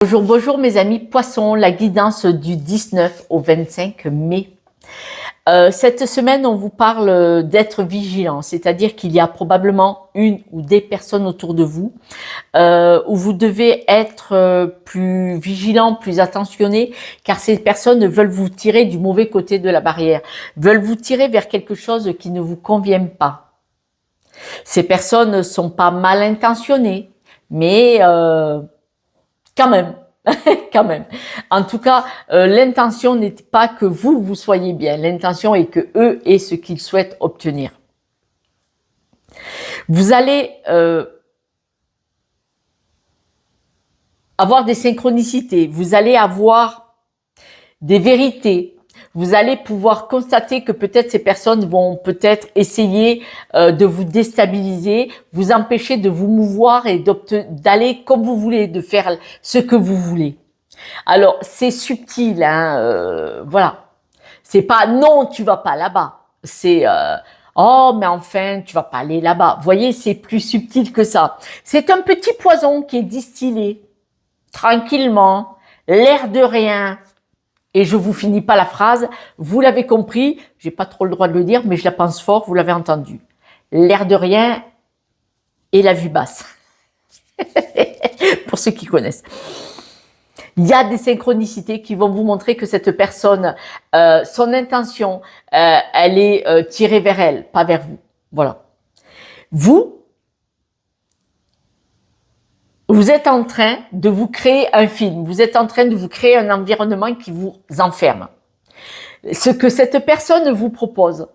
Bonjour, bonjour mes amis poissons, la guidance du 19 au 25 mai. Cette semaine, on vous parle d'être vigilant, c'est-à-dire qu'il y a probablement une ou des personnes autour de vous où vous devez être plus vigilant, plus attentionné, car ces personnes veulent vous tirer du mauvais côté de la barrière, veulent vous tirer vers quelque chose qui ne vous convient pas. Ces personnes ne sont pas mal intentionnées, mais quand même, quand même. En tout cas, l'intention n'est pas que vous soyez bien. L'intention est que eux aient ce qu'ils souhaitent obtenir. Vous allez avoir des synchronicités. Vous allez avoir des vérités. Vous allez pouvoir constater que peut-être ces personnes vont peut-être essayer de vous déstabiliser, vous empêcher de vous mouvoir et d'aller comme vous voulez, de faire ce que vous voulez. Alors c'est subtil, hein, voilà. C'est pas non, tu vas pas là-bas. C'est oh mais enfin tu vas pas aller là-bas. Vous voyez, c'est plus subtil que ça. C'est un petit poison qui est distillé tranquillement, l'air de rien. Et je vous finis pas la phrase, vous l'avez compris, j'ai pas trop le droit de le dire, mais je la pense fort, vous l'avez entendu. L'air de rien et la vue basse. Pour ceux qui connaissent. Il y a des synchronicités qui vont vous montrer que cette personne, son intention, elle est tirée vers elle, pas vers vous. Voilà. Vous êtes en train de vous créer un film, vous êtes en train de vous créer un environnement qui vous enferme. Ce que cette personne vous propose,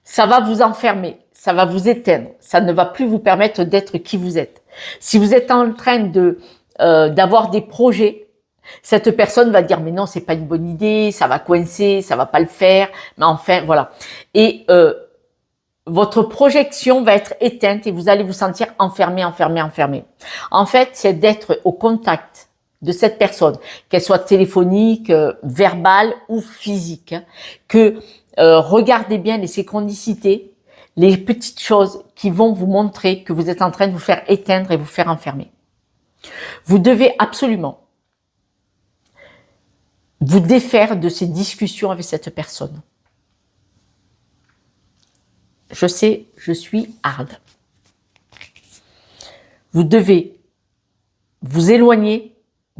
ça va vous enfermer, ça va vous éteindre, ça ne va plus vous permettre d'être qui vous êtes. Si vous êtes en train d'avoir des projets, cette personne va dire mais non, c'est pas une bonne idée, ça va coincer, ça va pas le faire, mais enfin voilà. Et votre projection va être éteinte et vous allez vous sentir enfermé. En fait, c'est d'être au contact de cette personne, qu'elle soit téléphonique, verbale ou physique, que regardez bien les synchronicités, les petites choses qui vont vous montrer que vous êtes en train de vous faire éteindre et vous faire enfermer. Vous devez absolument vous défaire de ces discussions avec cette personne. Je sais, je suis hard. Vous devez vous éloigner,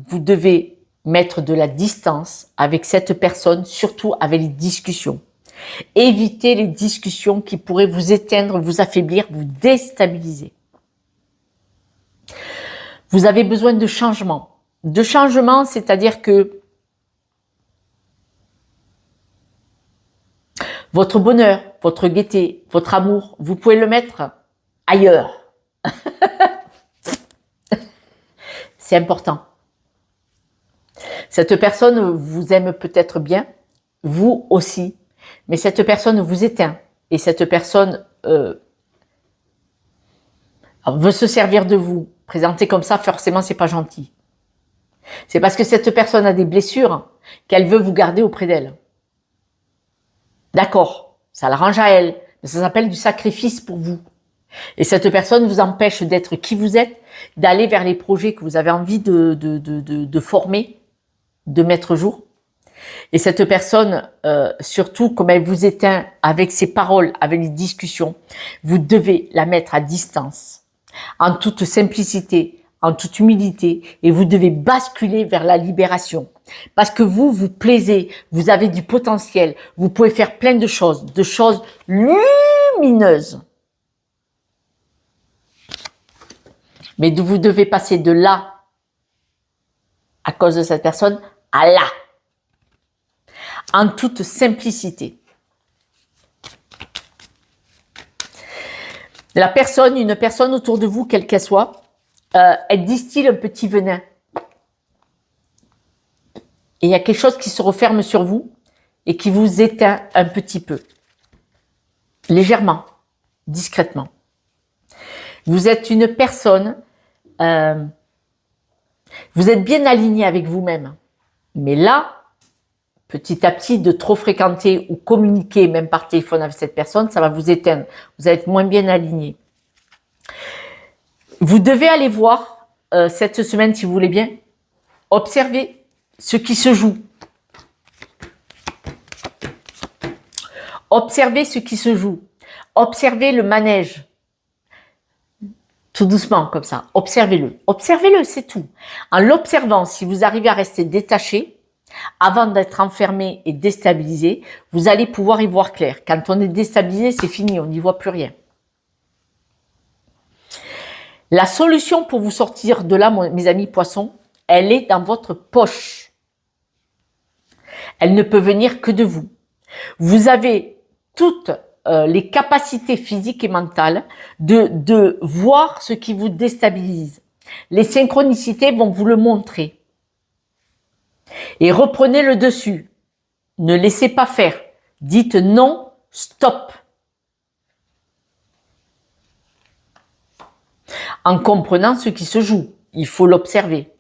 vous devez mettre de la distance avec cette personne, surtout avec les discussions. Évitez les discussions qui pourraient vous éteindre, vous affaiblir, vous déstabiliser. Vous avez besoin de changement. De changement, c'est-à-dire que votre bonheur, votre gaieté, votre amour, vous pouvez le mettre ailleurs. C'est important. Cette personne vous aime peut-être bien, vous aussi, mais cette personne vous éteint et cette personne veut se servir de vous. Présenter comme ça, forcément, c'est pas gentil. C'est parce que cette personne a des blessures qu'elle veut vous garder auprès d'elle. D'accord, ça l'arrange à elle, mais ça s'appelle du sacrifice pour vous. Et cette personne vous empêche d'être qui vous êtes, d'aller vers les projets que vous avez envie de former, de mettre jour. Et cette personne, surtout comme elle vous éteint avec ses paroles, avec les discussions, vous devez la mettre à distance, en toute simplicité, en toute humilité, et vous devez basculer vers la libération. Parce que vous plaisez, vous avez du potentiel, vous pouvez faire plein de choses lumineuses. Mais vous devez passer de là, à cause de cette personne, à là. En toute simplicité. Une personne autour de vous, quelle qu'elle soit, elle distille un petit venin. Et il y a quelque chose qui se referme sur vous et qui vous éteint un petit peu. Légèrement, discrètement. Vous êtes une personne, vous êtes bien aligné avec vous-même. Mais là, petit à petit, de trop fréquenter ou communiquer, même par téléphone avec cette personne, ça va vous éteindre. Vous allez être moins bien aligné. Vous devez aller voir cette semaine, si vous voulez bien, Observez ce qui se joue. Observez ce qui se joue. Observez le manège. Tout doucement, comme ça. Observez-le. Observez-le, c'est tout. En l'observant, si vous arrivez à rester détaché, avant d'être enfermé et déstabilisé, vous allez pouvoir y voir clair. Quand on est déstabilisé, c'est fini, on n'y voit plus rien. La solution pour vous sortir de là, mes amis poissons, elle est dans votre poche. Elle ne peut venir que de vous. Vous avez toutes les capacités physiques et mentales de voir ce qui vous déstabilise. Les synchronicités vont vous le montrer. Et reprenez le dessus. Ne laissez pas faire. Dites non, stop. En comprenant ce qui se joue. Il faut l'observer.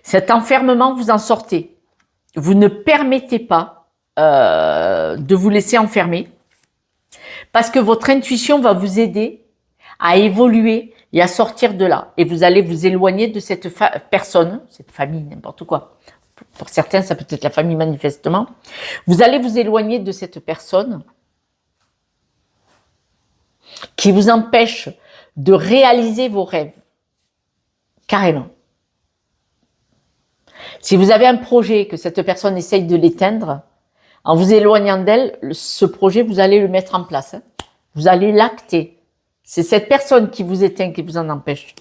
Cet enfermement, vous en sortez. Vous ne permettez pas de vous laisser enfermer parce que votre intuition va vous aider à évoluer et à sortir de là. Et vous allez vous éloigner de cette personne, cette famille, n'importe quoi. Pour certains, ça peut être la famille manifestement. Vous allez vous éloigner de cette personne qui vous empêche de réaliser vos rêves. Carrément. Si vous avez un projet, que cette personne essaye de l'éteindre, en vous éloignant d'elle, ce projet, vous allez le mettre en place. Vous allez l'acter. C'est cette personne qui vous éteint, qui vous en empêche.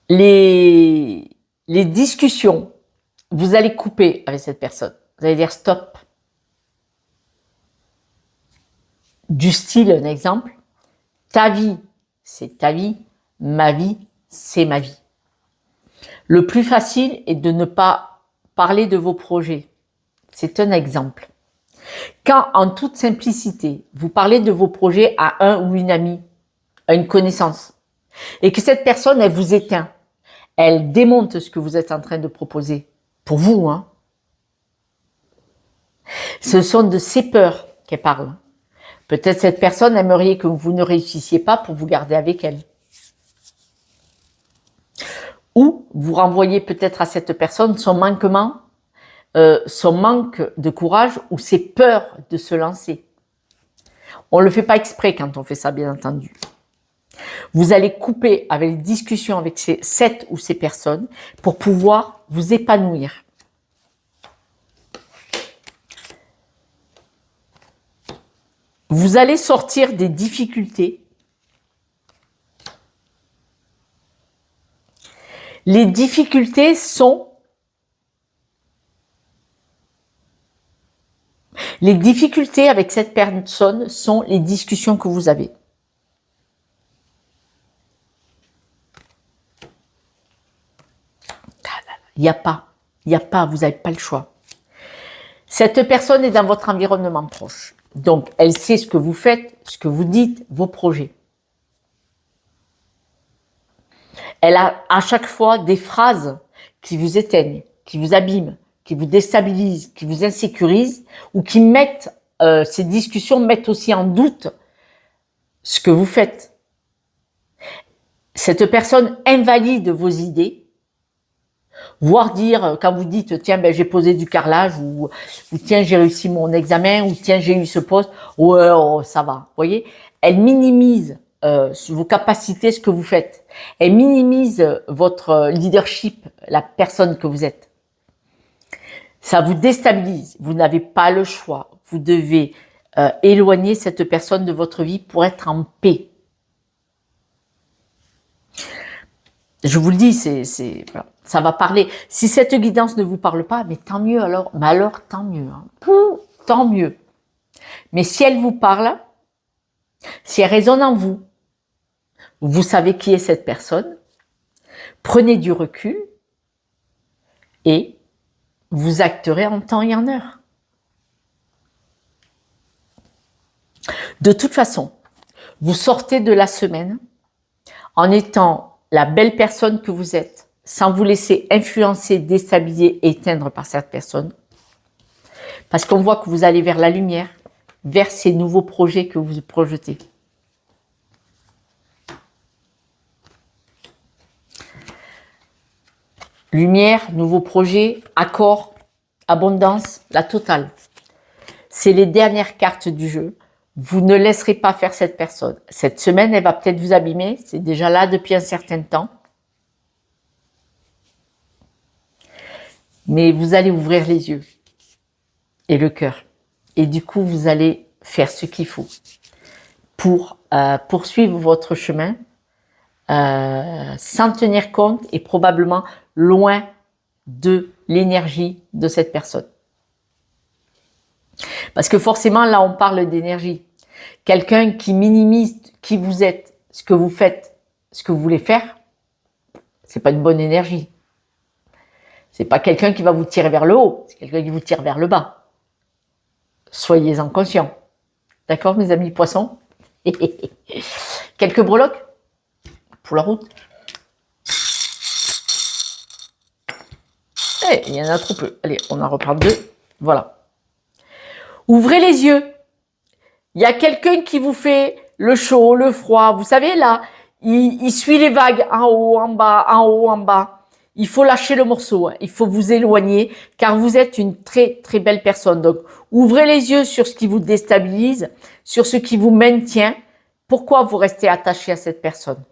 Les discussions, vous allez couper avec cette personne. Vous allez dire stop. Du style, un exemple. Ta vie, c'est ta vie. Ma vie, c'est ma vie. Le plus facile est de ne pas parler de vos projets. C'est un exemple. Quand, en toute simplicité, vous parlez de vos projets à un ou une amie, à une connaissance, et que cette personne, elle vous éteint, elle démonte ce que vous êtes en train de proposer, pour vous, hein. Ce sont de ces peurs qu'elle parle. Peut-être cette personne aimerait que vous ne réussissiez pas pour vous garder avec elle. Ou vous renvoyez peut-être à cette personne son manquement, son manque de courage ou ses peurs de se lancer. On ne le fait pas exprès quand on fait ça, bien entendu. Vous allez couper avec les discussions avec cette ou ces personnes pour pouvoir vous épanouir. Vous allez sortir des difficultés. Les difficultés sont les difficultés avec cette personne sont les discussions que vous avez. Il n'y a pas, vous n'avez pas le choix. Cette personne est dans votre environnement proche. Donc, elle sait ce que vous faites, ce que vous dites, vos projets. Elle a à chaque fois des phrases qui vous éteignent, qui vous abîment, qui vous déstabilisent, qui vous insécurisent ou qui mettent, ces discussions mettent aussi en doute ce que vous faites. Cette personne invalide vos idées, voire dire, quand vous dites, tiens, ben, j'ai posé du carrelage ou tiens, j'ai réussi mon examen ou tiens, j'ai eu ce poste, ouais, oh, ça va. Vous voyez, elle minimise vos capacités, ce que vous faites. Elle minimise votre leadership, la personne que vous êtes. Ça vous déstabilise. Vous n'avez pas le choix. Vous devez éloigner cette personne de votre vie pour être en paix. Je vous le dis, voilà, ça va parler. Si cette guidance ne vous parle pas, mais tant mieux alors. Mais alors, tant mieux. Hein. Tant mieux. Mais si elle vous parle, si elle résonne en vous, vous savez qui est cette personne, prenez du recul et vous acterez en temps et en heure. De toute façon, vous sortez de la semaine en étant la belle personne que vous êtes, sans vous laisser influencer, déstabiliser, éteindre par cette personne. Parce qu'on voit que vous allez vers la lumière, vers ces nouveaux projets que vous projetez. lumière, nouveaux projets, accord, abondance, la totale. C'est les dernières cartes du jeu. Vous ne laisserez pas faire cette personne. Cette semaine, elle va peut-être vous abîmer. C'est déjà là depuis un certain temps. Mais vous allez ouvrir les yeux et le cœur. Et du coup, vous allez faire ce qu'il faut pour poursuivre votre chemin sans tenir compte et probablement loin de l'énergie de cette personne. Parce que forcément, là, on parle d'énergie. Quelqu'un qui minimise qui vous êtes, ce que vous faites, ce que vous voulez faire, c'est pas une bonne énergie. C'est pas quelqu'un qui va vous tirer vers le haut, c'est quelqu'un qui vous tire vers le bas. Soyez-en conscients. D'accord, mes amis poissons? Quelques breloques pour la route. Il y en a trop peu. Allez, on en reprend 2. Voilà. Ouvrez les yeux. Il y a quelqu'un qui vous fait le chaud, le froid. Vous savez, là, il suit les vagues en haut, en bas, en haut, en bas. Il faut lâcher le morceau. Il faut vous éloigner car vous êtes une très, très belle personne. Donc, ouvrez les yeux sur ce qui vous déstabilise, sur ce qui vous maintient. Pourquoi vous restez attaché à cette personne?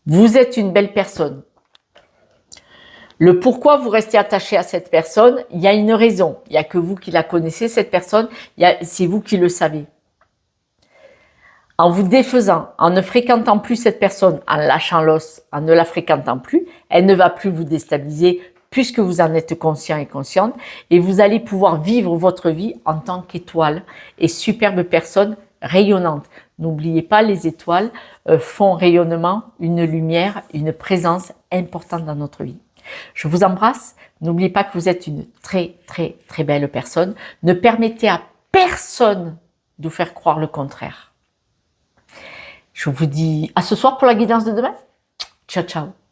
Vous êtes une belle personne. Le pourquoi vous restez attaché à cette personne, il y a une raison. Il n'y a que vous qui la connaissez, cette personne. C'est vous qui le savez. En vous défaisant, en ne fréquentant plus cette personne, en lâchant l'os, en ne la fréquentant plus, elle ne va plus vous déstabiliser puisque vous en êtes conscient et consciente. Et vous allez pouvoir vivre votre vie en tant qu'étoile et superbe personne rayonnante. N'oubliez pas, les étoiles font rayonnement, une lumière, une présence importante dans notre vie. Je vous embrasse. N'oubliez pas que vous êtes une très, très, très belle personne. Ne permettez à personne de vous faire croire le contraire. Je vous dis à ce soir pour la guidance de demain. Ciao, ciao.